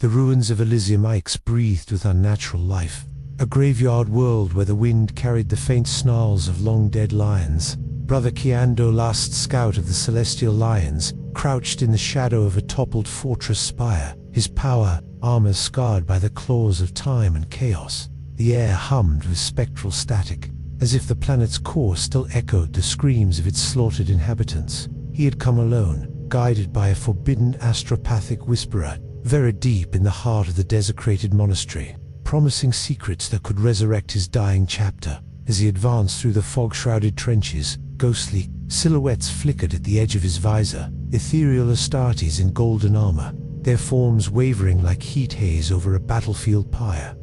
The ruins of Elysium breathed with unnatural life. A graveyard world where the wind carried the faint snarls of long-dead lions. Brother Kiando, last scout of the Celestial Lions, crouched in the shadow of a toppled fortress spire, his armor scarred by the claws of time and chaos. The air hummed with spectral static, as if the planet's core still echoed the screams of its slaughtered inhabitants. He had come alone, guided by a forbidden astropathic whisperer, very deep in the heart of the desecrated monastery, promising secrets that could resurrect his dying chapter. As he advanced through the fog-shrouded trenches, ghostly silhouettes flickered at the edge of his visor, ethereal Astartes in golden armor, their forms wavering like heat haze over a battlefield pyre.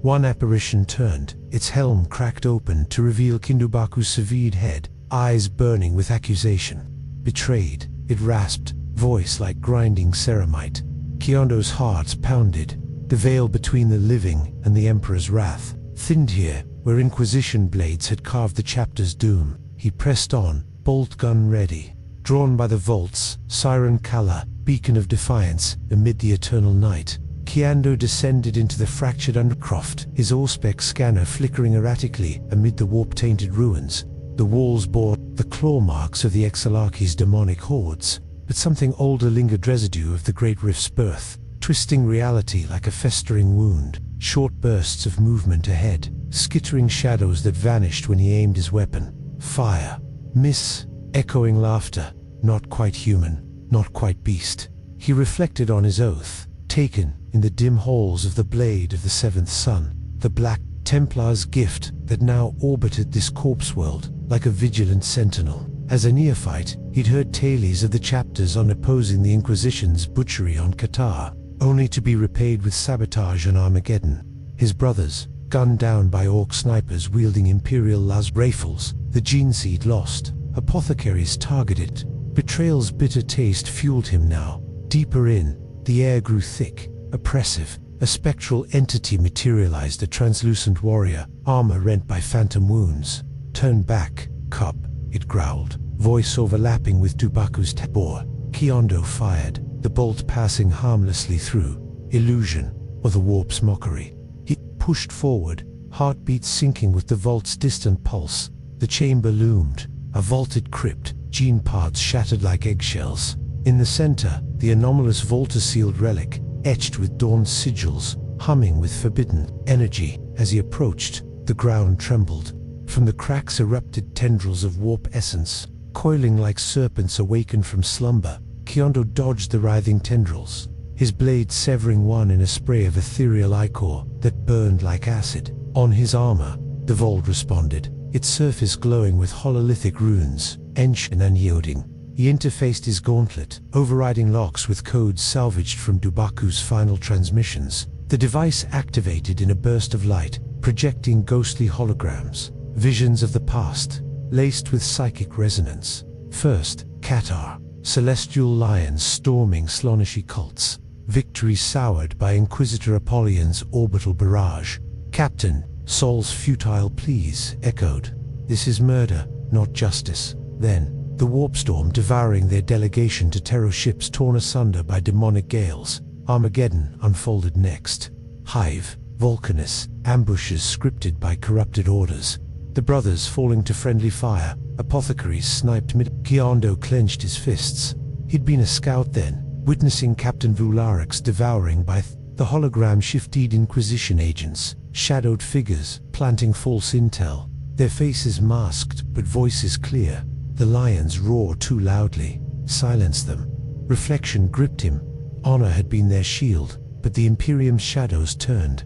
One apparition turned, its helm cracked open to reveal Kindubaku's severed head, eyes burning with accusation. Betrayed, it rasped, voice like grinding ceramite. Kiondo's heart pounded, the veil between the living and the Emperor's wrath thinned here, where Inquisition blades had carved the chapter's doom. He pressed on, bolt gun ready. Drawn by the vault's siren Kala, beacon of defiance, amid the eternal night, Kiando descended into the fractured undercroft, his Auspex scanner flickering erratically amid the warp-tainted ruins. The walls bore the claw marks of the Exarcha's demonic hordes, but something older lingered, residue of the Great Rift's birth, twisting reality like a festering wound. Short bursts of movement ahead, skittering shadows that vanished when he aimed his weapon. Fire, miss, echoing laughter. Not quite human, not quite beast. He reflected on his oath, taken in the dim halls of the Blade of the Seventh Sun, the Black Templar's gift that now orbited this corpse world like a vigilant sentinel. As a neophyte, he'd heard tales of the chapters on opposing the Inquisition's butchery on Qatar, only to be repaid with sabotage on Armageddon. His brothers, gunned down by orc snipers wielding Imperial las rifles, the gene seed lost, apothecaries targeted. Betrayal's bitter taste fueled him now. Deeper in, the air grew thick, oppressive. A spectral entity materialized, a translucent warrior, armor rent by phantom wounds. Turn back, cub, it growled, voice overlapping with Dubaku's tabor. Kiondo fired, the bolt passing harmlessly through. Illusion, or the warp's mockery. He pushed forward, heartbeat syncing with the vault's distant pulse. The chamber loomed, a vaulted crypt, gene parts shattered like eggshells. In the center, the anomalous vault-sealed relic, etched with dawn's sigils, humming with forbidden energy. As he approached, the ground trembled. From the cracks erupted tendrils of warp essence, coiling like serpents awakened from slumber. Kiondo dodged the writhing tendrils, his blade severing one in a spray of ethereal ichor that burned like acid. On his armor, the vault responded, its surface glowing with hololithic runes, ancient and unyielding. He interfaced his gauntlet, overriding locks with codes salvaged from Dubaku's final transmissions. The device activated in a burst of light, projecting ghostly holograms, visions of the past, laced with psychic resonance. First, Qatar, celestial lions storming Slonishi cults, victory soured by Inquisitor Apollyon's orbital barrage. Captain, Sol's futile pleas echoed. This is murder, not justice. Then, the warpstorm devouring their delegation to Terror ships torn asunder by demonic gales. Armageddon unfolded next. Hive, Vulcanus, ambushes scripted by corrupted orders. The brothers falling to friendly fire, apothecaries sniped mid. Kiondo clenched his fists. He'd been a scout then, witnessing Captain Vularic's devouring by the hologram-shifted Inquisition agents, shadowed figures, planting false intel. Their faces masked, but voices clear. The lions roared too loudly. Silence them. Reflection gripped him. Honor had been their shield, but the Imperium's shadows turned.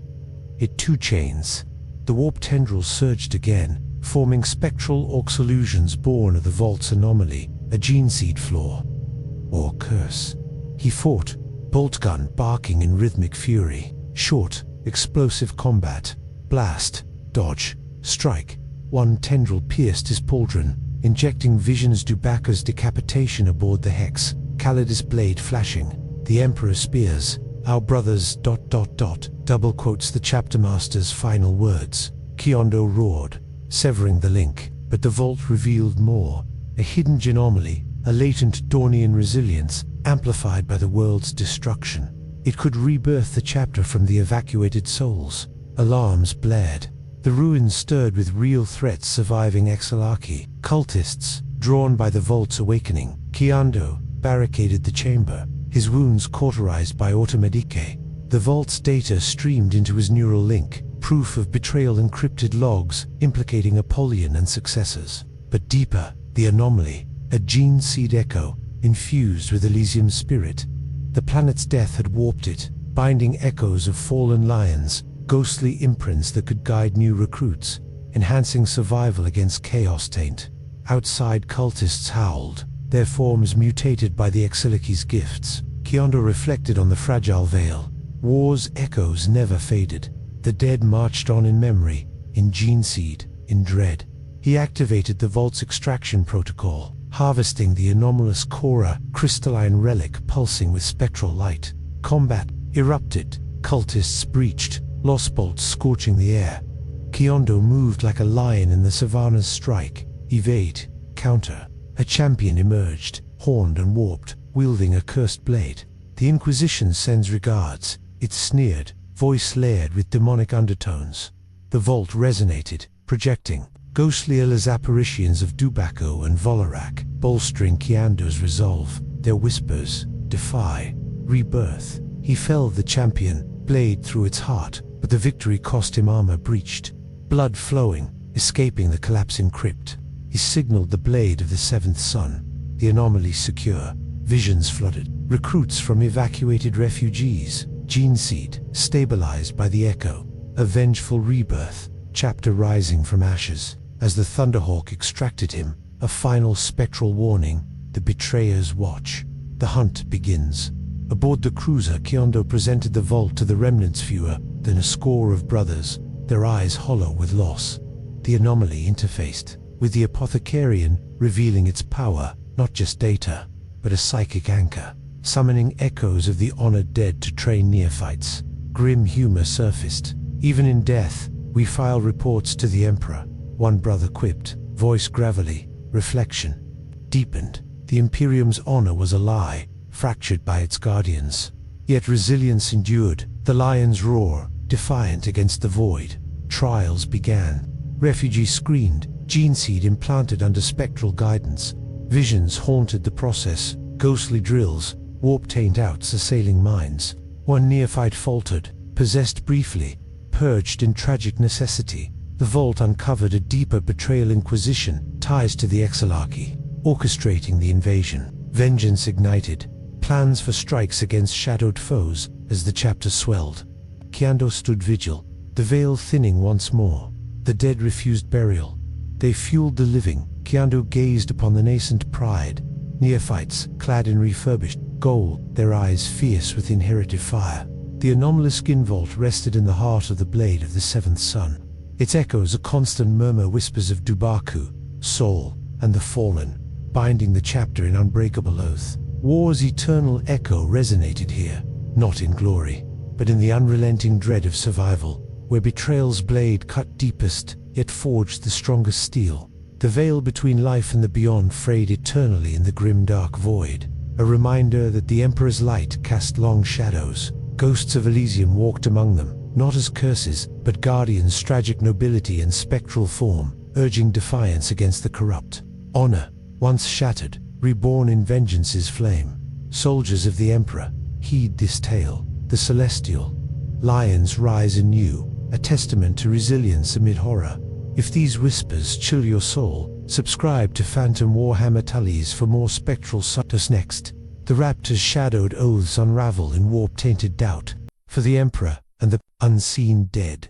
It two chains. The warp tendrils surged again, forming spectral orcs illusions born of the vault's anomaly, a gene seed flaw. Or curse. He fought, bolt gun barking in rhythmic fury. Short, explosive combat. Blast, dodge, strike. One tendril pierced his pauldron, injecting visions Dubaku's decapitation aboard the Hex, Calidus blade flashing. The Emperor's spears, our brothers ... double quotes the chapter master's final words. Kiondo roared, severing the link, but the vault revealed more. A hidden anomaly, a latent Dornian resilience, amplified by the world's destruction. It could rebirth the chapter from the evacuated souls. Alarms blared. The ruins stirred with real threats surviving Exarchy. Cultists, drawn by the vault's awakening. Kiando barricaded the chamber, his wounds cauterized by automedicae. The vault's data streamed into his neural link, proof of betrayal, encrypted logs implicating Apollyon and successors. But deeper, the anomaly, a gene seed echo, infused with Elysium's spirit. The planet's death had warped it, binding echoes of fallen lions, ghostly imprints that could guide new recruits, enhancing survival against chaos taint. Outside, cultists howled, their forms mutated by the Exarchy's gifts. Kiando reflected on the fragile veil. War's echoes never faded. The dead marched on in memory, in gene seed, in dread. He activated the vault's extraction protocol, harvesting the anomalous Cora, crystalline relic pulsing with spectral light. Combat erupted, cultists breached, lost bolts scorching the air. Kiando moved like a lion in the savannah's strike. Evade, counter. A champion emerged, horned and warped, wielding a cursed blade. The Inquisition sends regards. It sneered, voice layered with demonic undertones. The vault resonated, projecting ghostly apparitions of Dubaco and Volorak, bolstering Kiando's resolve. Their whispers defy rebirth. He felled the champion, blade through its heart, but the victory cost him armor breached, blood flowing, escaping the collapsing crypt. He signaled the blade of the seventh sun, the anomaly secure. Visions flooded, recruits from evacuated refugees, gene seed stabilized by the echo. A vengeful rebirth, chapter rising from ashes. As the Thunderhawk extracted him, a final spectral warning: the betrayer's watch. The hunt begins. Aboard the cruiser, Kiando presented the vault to the remnants viewer, then a score of brothers, their eyes hollow with loss. The anomaly interfaced with the apothecarian, revealing its power, not just data, but a psychic anchor, summoning echoes of the honored dead to train neophytes. Grim humor surfaced. Even in death, we file reports to the Emperor, one brother quipped, voice gravelly. Reflection deepened. The Imperium's honor was a lie, fractured by its guardians. Yet resilience endured. The lions roar, defiant against the void. Trials began. Refugees screened, gene seed implanted under spectral guidance. Visions haunted the process, ghostly drills, warp taint outs assailing minds. One neophyte faltered, possessed briefly, purged in tragic necessity. The vault uncovered a deeper betrayal. Inquisition, ties to the Exarchy, orchestrating the invasion. Vengeance ignited, plans for strikes against shadowed foes. As the chapter swelled, Kiando stood vigil, the veil thinning once more. The dead refused burial. They fueled the living. Kiando gazed upon the nascent pride. Neophytes, clad in refurbished gold, their eyes fierce with inherited fire. The anomalous skin vault rested in the heart of the blade of the seventh sun. Its echoes a constant murmur, whispers of Dubaku, Soul, and the fallen, binding the chapter in unbreakable oath. War's eternal echo resonated here, not in glory, but in the unrelenting dread of survival, where betrayal's blade cut deepest, yet forged the strongest steel. The veil between life and the beyond frayed eternally in the grimdark void, a reminder that the Emperor's light cast long shadows. Ghosts of Elysium walked among them, not as curses, but guardians, tragic nobility and spectral form, urging defiance against the corrupt. Honor, once shattered, reborn in vengeance's flame. Soldiers of the Emperor, heed this tale. The celestial lions rise anew, a testament to resilience amid horror. If these whispers chill your soul, subscribe to Phantom Warhammer Tullies for more spectral subtles. Next, the raptor's shadowed oaths unravel in warp-tainted doubt. For the Emperor and the unseen dead,